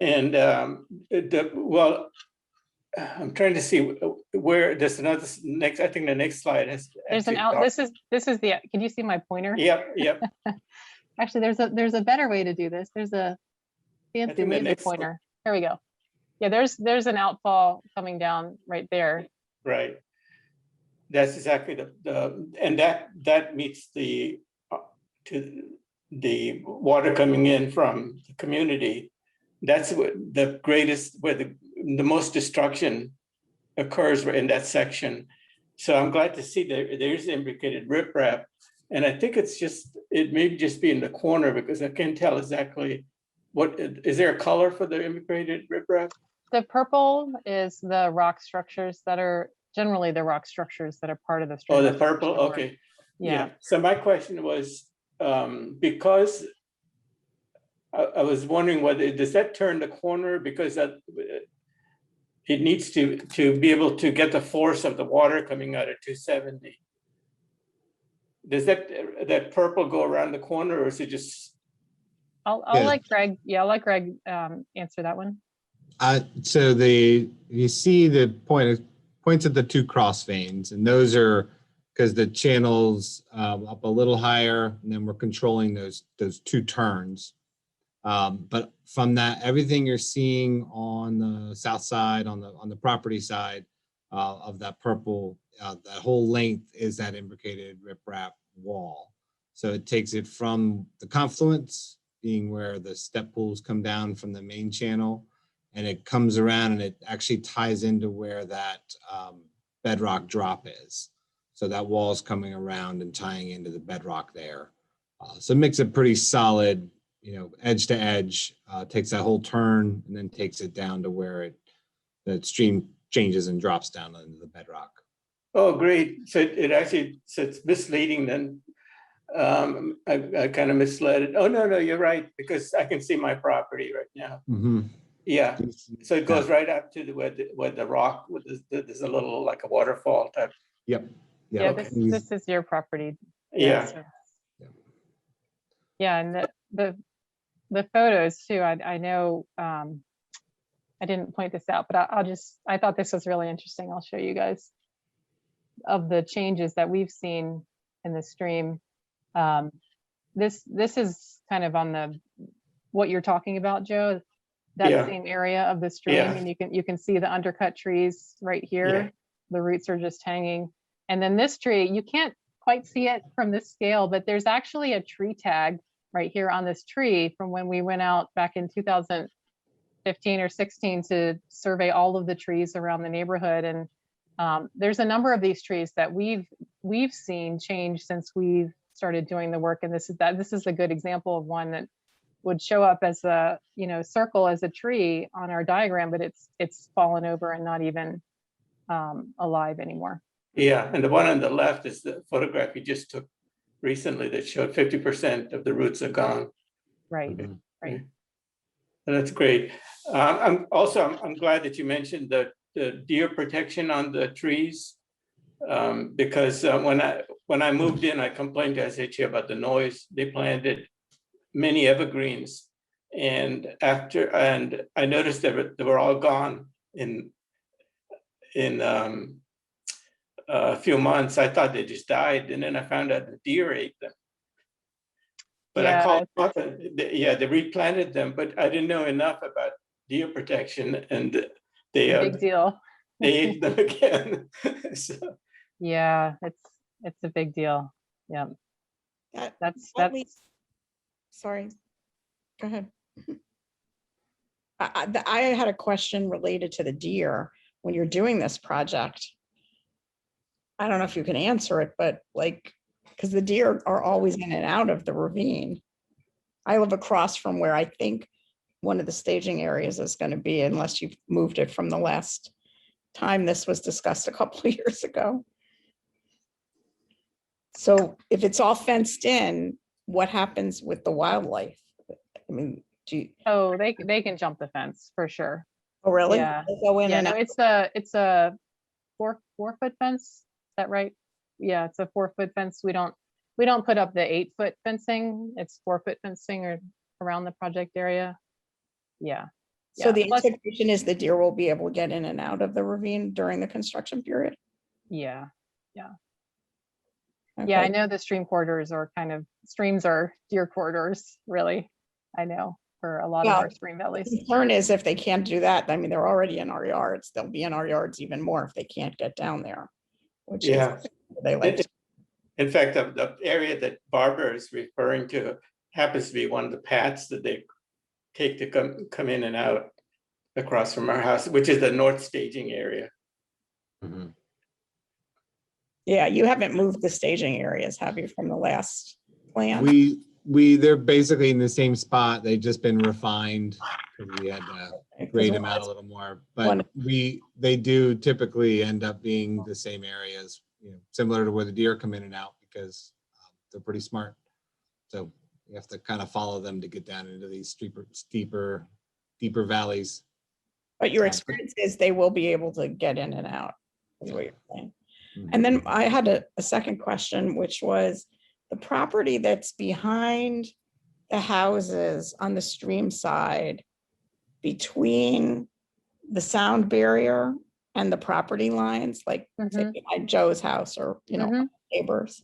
And well, I'm trying to see where there's another next. I think the next slide has. There's an out. This is the. Can you see my pointer? Yep. Actually, there's a better way to do this. There's a fancy laser pointer. Here we go. Yeah, there's an outfall coming down right there. Right. That's exactly and that meets the water coming in from the community. That's what the greatest, where the most destruction occurs in that section. So I'm glad to see there's imbricated riprap, and I think it may just be in the corner because I can't tell exactly what is there a color for the imbricated riprap. The purple is the rock structures that are generally the rock structures that are part of the stream. Oh, the purple. Okay. Yeah. So my question was because I was wondering whether does that turn the corner, because it needs to be able to get the force of the water coming out at 270. Does that purple go around the corner, or is it just? I'll let Greg. Yeah, I'll let Greg answer that one. So you see the points at the two cross veins, and those are because the channel's up a little higher, and then we're controlling those two turns. But from that, everything you're seeing on the south side, on the property side of that purple, that whole length is that imbricated riprap wall. So it takes it from the confluence, being where the step pools come down from the main channel, and it comes around and it actually ties into where that bedrock drop is. So that wall is coming around and tying into the bedrock there. So it makes it pretty solid, edge to edge, takes that whole turn and then takes it down to where the stream changes and drops down into the bedrock. Oh, great. So it's misleading then. I kind of misled it. Oh, no, you're right, because I can see my property right now. Mm-hmm. Yeah. So it goes right up to where the rock, there's a little like a waterfall type. Yep. Yeah, okay. This is your property. Yeah. So, yeah, and the photos too, I know, I didn't point this out, but I thought this was really interesting. I'll show you guys of the changes that we've seen in the stream. This is kind of on what you're talking about, Joe, that Yeah. same area of the stream, Yeah. and you can see the undercut trees right here. Yeah. The roots are just hanging. And then this tree, you can't quite see it from this scale, but there's actually a tree tag right here on this tree from when we went out back in 2015 or 16 to survey all of the trees around the neighborhood. And there's a number of these trees that we've seen change since we've started doing the work. And this is a good example of one that would show up as a circle as a tree on our diagram, but it's fallen over and not even alive anymore. Yeah, and the one on the left is the photograph you just took recently that showed 50% of the roots are gone. Right. Mhm. Right. That's great. I'm glad that you mentioned the deer protection on the trees. Because when I moved in, I complained to SHA about the noise. They planted many evergreens, and I noticed that they were all gone in a few months. I thought they just died, and then I found out the deer ate them. But Yeah, I called up, they replanted them, but I didn't know enough about deer protection, and they big deal. they ate them again. So, Yeah, it's a big deal. Yeah, that's Sorry, go ahead. I had a question related to the deer when you're doing this project. I don't know if you can answer it, but because the deer are always in and out of the ravine. I live across from where I think one of the staging areas is going to be, unless you've moved it from the last time this was discussed a couple of years ago. So if it's all fenced in, what happens with the wildlife? I mean, oh, they can jump the fence for sure. oh, really? Yeah. They go in Yeah, and no, out? it's a 4-foot fence. Is that right? Yeah, it's a 4-foot fence. We don't put up the 8-foot fencing. It's 4-foot fencing around the project area. Yeah. So Yeah. the Plus, expectation is the deer will be able to get in and out of the ravine during the construction period? yeah. Okay. Yeah, I know the stream corridors are streams are deer corridors, really. I know for a lot of our stream The valleys. concern is if they can't do that, I mean, they're already in our yards. They'll be in our yards even more if they can't get down there. Which yeah. is, they like. In fact, the area that Barbara is referring to happens to be one of the paths that they take to come in and out across from our house, which is the north staging area. Mhm. Yeah, you haven't moved the staging areas, have you, from the last plan? They're basically in the same spot. They've just been refined because we had to grade them out a little more. But they do typically end up being the same areas, similar to where the deer come in and out because they're pretty smart. So you have to kind of follow them to get down into these deeper valleys. But your experience is they will be able to get in and out, is what you're saying. Mhm. And then I had a second question, which was the property that's behind the houses on the stream side between the sound barrier and the property lines, like say behind Joe's house or, neighbors.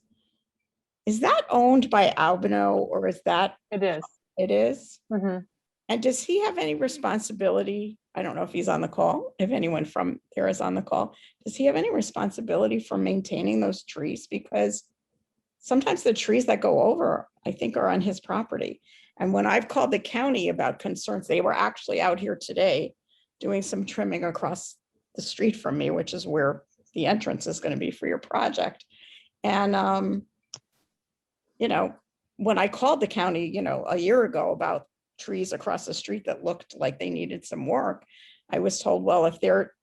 Is that owned by Albino or is that? It is. It is? Mhm. And does he have any responsibility? I don't know if he's on the call, if anyone from there is on the call. Does he have any responsibility for maintaining those trees? Because sometimes the trees that go over, I think, are on his property. And when I've called the county about concerns, they were actually out here today doing some trimming across the street from me, which is where the entrance is going to be for your project. And, when I called the county, a year ago about trees across the street that looked like they needed some work, I was told, well, if they're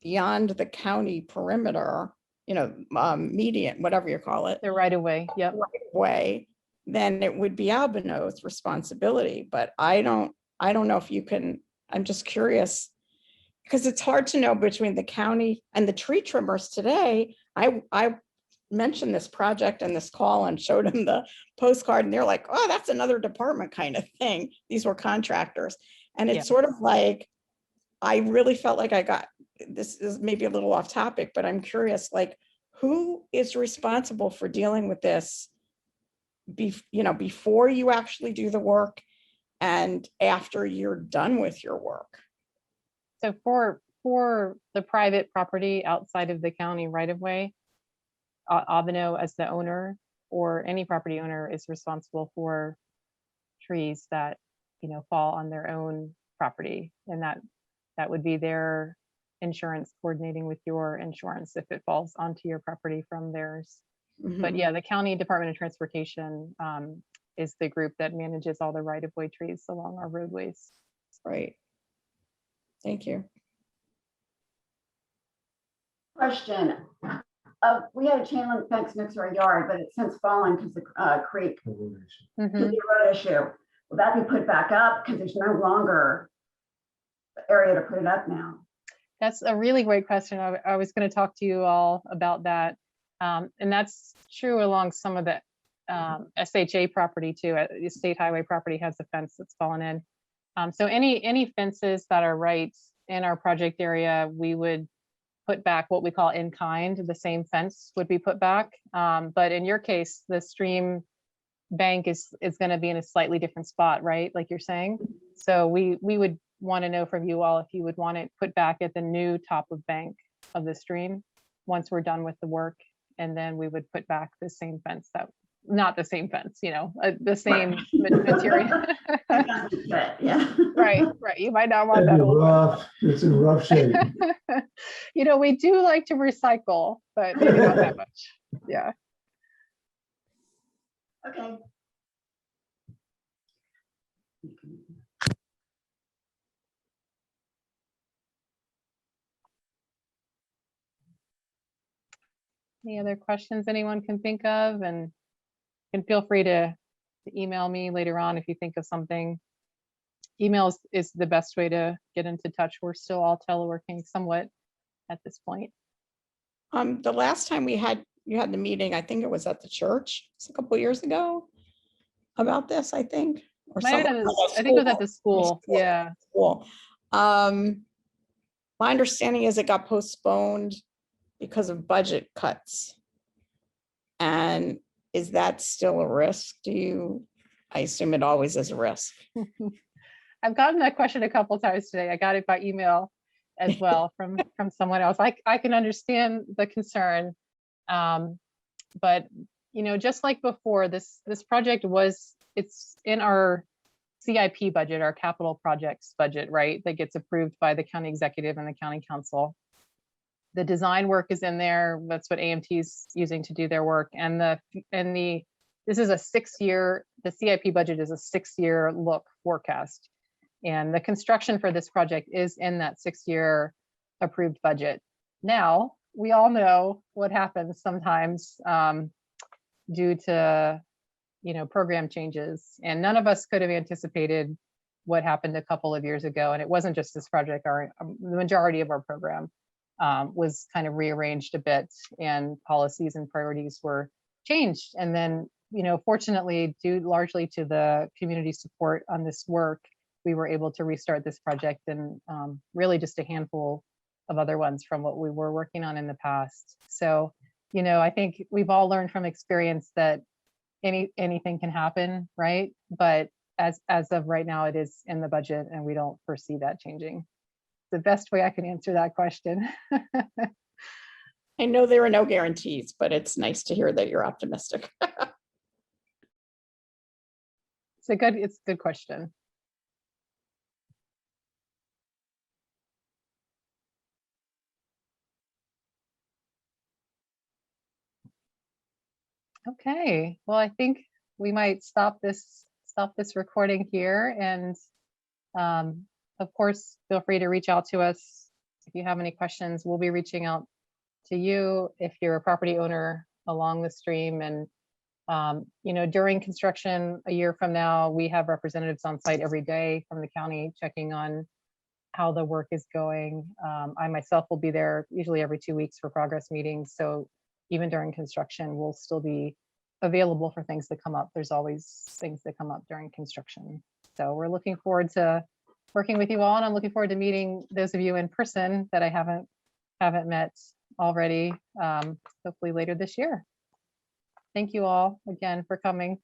beyond the county perimeter, median, whatever you call it. They're right away. Yep. Right away, then it would be Albino's responsibility. But I don't know if you can, I'm just curious, because it's hard to know between the county and the tree trimmers today. I mentioned this project and this call and showed them the postcard, and they're like, oh, that's another department kind of thing. These were contractors. And it's Yeah. sort of like, I really felt like I got, this is maybe a little off topic, but I'm curious, like, who is responsible for dealing with this before you actually do the work and after you're done with your work? So for the private property outside of the county right of way, Avino as the owner or any property owner is responsible for trees that, fall on their own property. And that would be their insurance coordinating with your insurance if it falls onto your property from theirs. But Mhm. yeah, the County Department of Transportation is the group that manages all the right of way trees along our roadways. Right. Thank you. Question. We had a chain link fence next to our yard, but it's since fallen because the creek, Mhm. to the road issue. Will that be put back up? Because there's no longer area to put it up now. That's a really great question. I was going to talk to you all about that. And that's true along some of the SHA property too. The state highway property has a fence that's fallen in. So any fences that are right in our project area, we would put back what we call in kind. The same fence would be put back. But in your case, the stream bank is going to be in a slightly different spot, right? Like you're saying. So we would want to know from you all if you would want it put back at the new top of bank of the stream once we're done with the work. And then we would put back the same fence not the same fence, the same material. Yeah. Right. You might not want That'd that be old one. rough. It's in rough shape. We do like to recycle, but maybe not that much. Yeah. Okay. Any other questions anyone can think of? And feel free to email me later on if you think of something. Email is the best way to get into touch. We're still all teleworking somewhat at this point. The last time you had the meeting, I think it was at the church. It's a couple years ago about this, I think. Or I think it was at the school. Yeah. School. My understanding is it got postponed because of budget cuts. And is that still a risk? I assume it always is a risk. I've gotten that question a couple times today. I got it by email as well from someone else. I can understand the concern. But just like before, this project it's in our CIP budget, our capital projects budget, right? That gets approved by the county executive and the county council. The design work is in there. That's what AMT is using to do their work. And this is a 6-year, the CIP budget is a 6-year look forecast. And the construction for this project is in that 6-year approved budget. Now, we all know what happens sometimes due to program changes, and none of us could have anticipated what happened a couple of years ago. And it wasn't just this project. The majority of our program was kind of rearranged a bit, and policies and priorities were changed. And then, fortunately, due largely to the community support on this work, we were able to restart this project, and really just a handful of other ones from what we were working on in the past. So, I think we've all learned from experience that anything can happen, right? But as of right now, it is in the budget, and we don't foresee that changing. The best way I can answer that question. I know there are no guarantees, but it's nice to hear that you're optimistic. It's a good question. Okay, well, I think we might stop this recording here, and of course, feel free to reach out to us if you have any questions. We'll be reaching out to you if you're a property owner along the stream. And during construction a year from now, we have representatives on site every day from the county checking on how the work is going. I myself will be there usually every 2 weeks for progress meetings. So even during construction, we'll still be available for things that come up. There's always things that come up during construction. So we're looking forward to working with you all, and I'm looking forward to meeting those of you in person that I haven't met already, hopefully later this year. Thank you all again for coming.